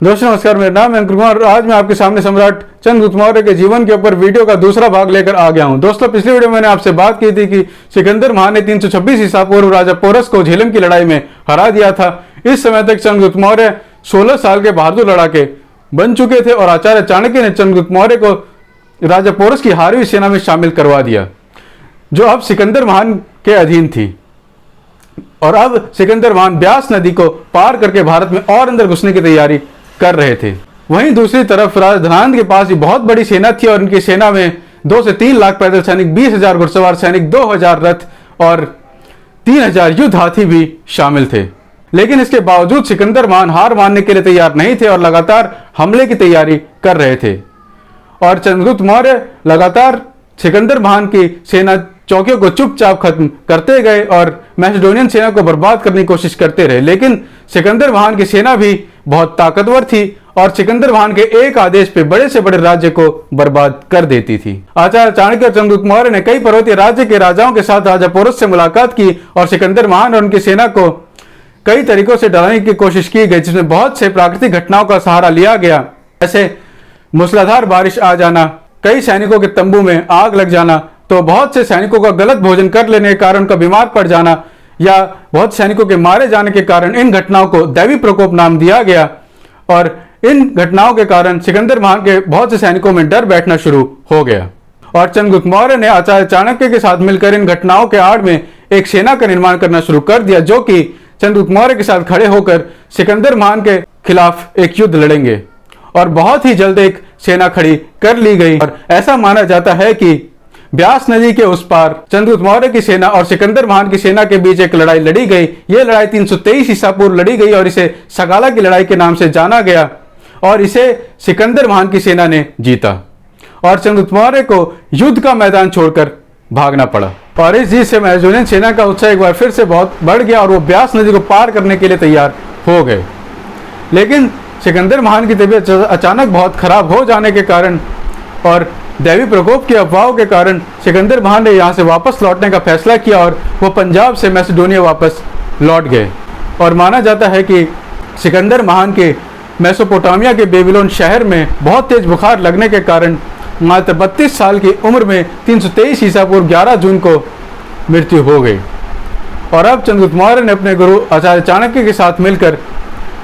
दोस्तों नमस्कार, मेरा नाम है अंकुर कुमार और आज मैं आपके सामने सम्राट चंद्रगुप्त मौर्य के जीवन के ऊपर वीडियो का दूसरा भाग लेकर आ गया हूं। दोस्तों पिछली वीडियो में मैंने आपसे बात की थी कि सिकंदर महान ने 326 ईसा पूर्व राजा पोरस को झेलम की लड़ाई में हरा दिया था। इस समय तक चंद्रगुप्त मौर्य 16 साल के बहादुर लड़ाके बन चुके थे और आचार्य चाणक्य ने चंद्रगुप्त मौर्य को राजा पोरस की हारी हुई सेना में शामिल करवा दिया, जो अब सिकंदर महान के अधीन थी। और अब सिकंदर महान ब्यास नदी को पार करके भारत में और अंदर घुसने की तैयारी कर रहे थे। वहीं दूसरी तरफ राजा धनानंद के पास भी बहुत बड़ी सेना थी और उनकी सेना में 2 से 3 लाख पैदल सैनिक, 20,000 घुड़सवार सैनिक, 2,000 रथ और 3,000 युद्ध हाथी भी शामिल थे। लेकिन इसके बावजूद सिकंदर महान हार मानने के लिए तैयार नहीं थे और लगातार हमले की तैयारी कर रहे थे। और चंद्रगुप्त मौर्य लगातार सिकंदर महान की सेना चौकियों को चुपचाप खत्म करते गए और मैसेडोनियन सेना को बर्बाद करने की कोशिश करते रहे। लेकिन सिकंदर महान की सेना भी बहुत ताकतवर थी और सिकंदर महान के एक आदेश पे बड़े से बड़े राज्य को बर्बाद कर देती थी। आचार्य चाणक्य और चंद्रगुप्त मौर्य ने कई पर्वतीय राज्य के राजाओं के साथ राजा पोरस से मुलाकात की और सिकंदर महान और उनकी सेना को कई तरीकों से डराने की कोशिश की गई, जिसमें बहुत से प्राकृतिक घटनाओं का सहारा लिया गया, जैसे मूसलाधार बारिश आ जाना, कई सैनिकों के तंबू में आग लग जाना, तो बहुत से सैनिकों का गलत भोजन कर लेने के कारण उनका बीमार पड़ जाना या बहुत सैनिकों के मारे जाने के कारण इन घटनाओं को दैवी प्रकोप नाम दिया गया। और इन घटनाओं के कारण सिकंदर महान के बहुत से सैनिकों में डर बैठना शुरू हो गया और चंद्रगुप्त मौर्य ने आचार्य चाणक्य के साथ मिलकर इन घटनाओं के आड़ में एक सेना का निर्माण करना शुरू कर दिया, जो कि चंद्रगुप्त मौर्य के साथ खड़े होकर सिकंदर महान के खिलाफ एक युद्ध लड़ेंगे। और बहुत ही जल्द एक सेना खड़ी कर ली गई और ऐसा माना जाता है कि ब्यास नदी के उस पार चंद्रगुप्त मौर्य की सेना और सिकंदर महान की सेना के बीच एक लड़ाई लड़ी गई। यह लड़ाई 323 ईसा पूर्व लड़ी गई और इसे सगाला की लड़ाई के नाम से जाना गया और इसे सिकंदर महान की सेना ने जीता और चंद्रगुप्त मौर्य को युद्ध का मैदान छोड़कर भागना पड़ा। और इस जीत से मैसेडोनियन सेना का उत्साह एक बार फिर से बहुत बढ़ गया और वो ब्यास नदी को पार करने के लिए तैयार हो गए। लेकिन सिकंदर महान की तबीयत अचानक बहुत खराब हो जाने के कारण और दैवी प्रकोप की अफवाहों के कारण सिकंदर महान ने यहाँ से वापस लौटने का फैसला किया और वो पंजाब से मैसेडोनिया वापस लौट गए। और माना जाता है कि सिकंदर महान के मेसोपोटामिया के बेबीलोन शहर में बहुत तेज बुखार लगने के कारण मात्र 32 साल की उम्र में 323 ईसा पूर्व 11 जून को मृत्यु हो गई। और अब चंद्रगुप्त मौर्य ने अपने गुरु आचार्य चाणक्य के साथ मिलकर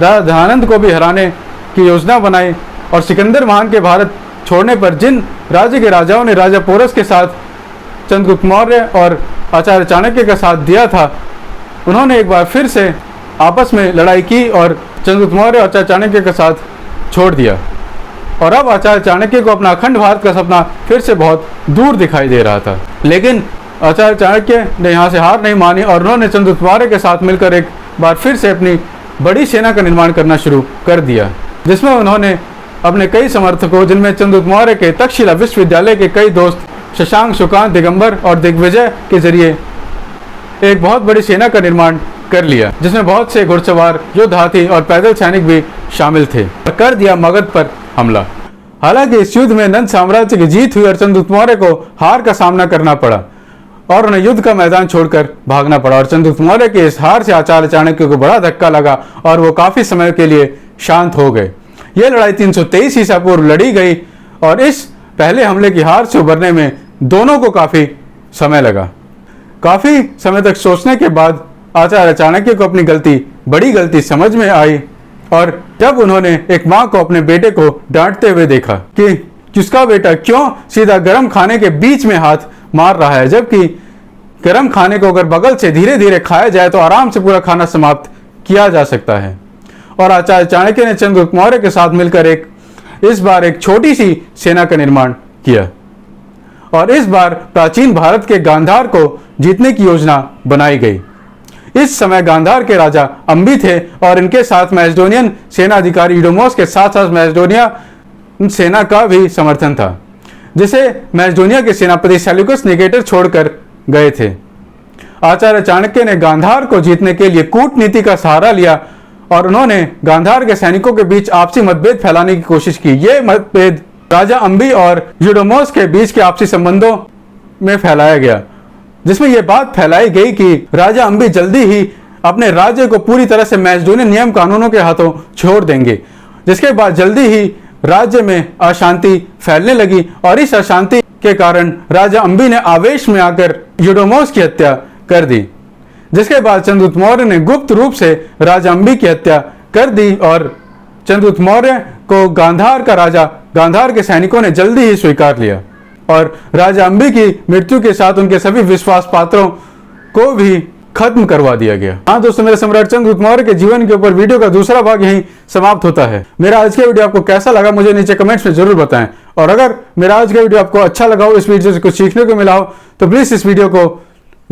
राजा धनानंद को भी हराने की योजना बनाई और सिकंदर महान के भारत छोड़ने पर जिन राज्य के राजाओं ने राजा पोरस के साथ चंद्रगुप्त मौर्य और आचार्य चाणक्य का साथ दिया था, उन्होंने एक बार फिर से आपस में लड़ाई की और चंद्रगुप्त मौर्य और आचार्य चाणक्य का साथ छोड़ दिया। और अब आचार्य चाणक्य को अपना अखंड भारत का सपना फिर से बहुत दूर दिखाई दे रहा था। लेकिन आचार्य चाणक्य ने यहाँ से हार नहीं मानी और उन्होंने चंद्रगुप्त मौर्य के साथ मिलकर एक बार फिर से अपनी बड़ी सेना का निर्माण करना शुरू कर दिया, जिसमें उन्होंने अपने कई समर्थकों, जिनमें चंद्रगुप्त मौर्य के तक्षशिला विश्वविद्यालय के कई दोस्त शशांक, सुकांत, दिगंबर और दिग्विजय के जरिए एक बहुत बड़ी सेना का निर्माण कर लिया, जिसमें बहुत से घुड़सवार, युद्ध हाथी और पैदल सैनिक भी शामिल थे और कर दिया मगध पर हमला। हालांकि इस युद्ध में नंद साम्राज्य की जीत हुई और चंद्रगुप्त मौर्य को हार का सामना करना पड़ा और उन्हें युद्ध का मैदान छोड़कर भागना पड़ा। और चंद्रगुप्त मौर्य के इस हार से आचार्य चाणक्य को बड़ा धक्का लगा और वो काफी समय के लिए शांत हो गए। यह लड़ाई 323 ईसा पूर्व लड़ी गई और इस पहले हमले की हार से उभरने में दोनों को काफी समय लगा। काफी समय तक सोचने के बाद आचार्य चाणक्य को अपनी बड़ी गलती समझ में आई और जब उन्होंने एक माँ को अपने बेटे को डांटते हुए देखा कि किसका बेटा क्यों सीधा गर्म खाने के बीच में हाथ मार रहा है, जबकि गर्म खाने को अगर बगल से धीरे धीरे खाया जाए तो आराम से पूरा खाना समाप्त किया जा सकता है। और आचार्य चाणक्य ने चंद्रगुप्त मौर्य के साथ मिलकर इस बार एक छोटी सी सेना का निर्माण किया और इस बार प्राचीन भारत के गांधार को जीतने की योजना बनाई गई। इस समय गांधार के राजा अंबी थे और इनके साथ मैसेडोनियन सेना अधिकारी यूडोमोस के साथ साथ मैसेडोनिया सेना का भी समर्थन था, जिसे मैसेडोनिया के सेनापति सेल्यूकस निकेटर छोड़कर गए थे। आचार्य चाणक्य ने गांधार को जीतने के लिए कूटनीति का सहारा लिया और उन्होंने गांधार के सैनिकों के बीच आपसी मतभेद फैलाने की कोशिश की। ये मतभेद राजा अंबी और यूडोमोस के बीच के आपसी संबंधों में फैलाया गया, जिसमें यह बात फैलाई गई कि राजा अंबी जल्दी ही अपने राज्य को पूरी तरह से मैसेडोनियन नियम कानूनों के हाथों छोड़ देंगे, जिसके बाद जल्दी ही राज्य में अशांति फैलने लगी और इस अशांति के कारण राजा अंबी ने आवेश में आकर यूडोमोस की हत्या कर दी। जिसके बाद चंद्रगुप्त मौर्य ने गुप्त रूप से राजा अंबी की हत्या कर दी और चंद्रगुप्त मौर्य को गांधार का राजा, गांधार के सैनिकों ने जल्दी ही स्वीकार लिया और राजा अंबी की मृत्यु के साथ उनके सभी विश्वास पात्रों को भी खत्म करवा दिया गया। हाँ दोस्तों, मेरे सम्राट चंद्रगुप्त मौर्य के जीवन के ऊपर वीडियो का दूसरा भाग यहीं समाप्त होता है। मेरा आज का वीडियो आपको कैसा लगा मुझे नीचे कमेंट्स में जरूर बताएं, और अगर मेरा आज का वीडियो आपको अच्छा लगा हो, इस वीडियो से कुछ सीखने को मिला हो, तो प्लीज इस वीडियो को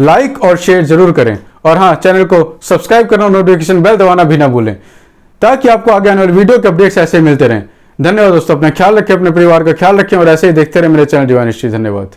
लाइक और शेयर जरूर करें। और हाँ, चैनल को सब्सक्राइब करना और नोटिफिकेशन बेल दबाना भी ना भूलें, ताकि आपको आगे आने वाले वीडियो के अपडेट्स ऐसे मिलते रहें। धन्यवाद दोस्तों, अपना ख्याल रखें, अपने परिवार का ख्याल रखें और ऐसे ही देखते रहे मेरे चैनल डिवाइन हिस्ट्री। धन्यवाद।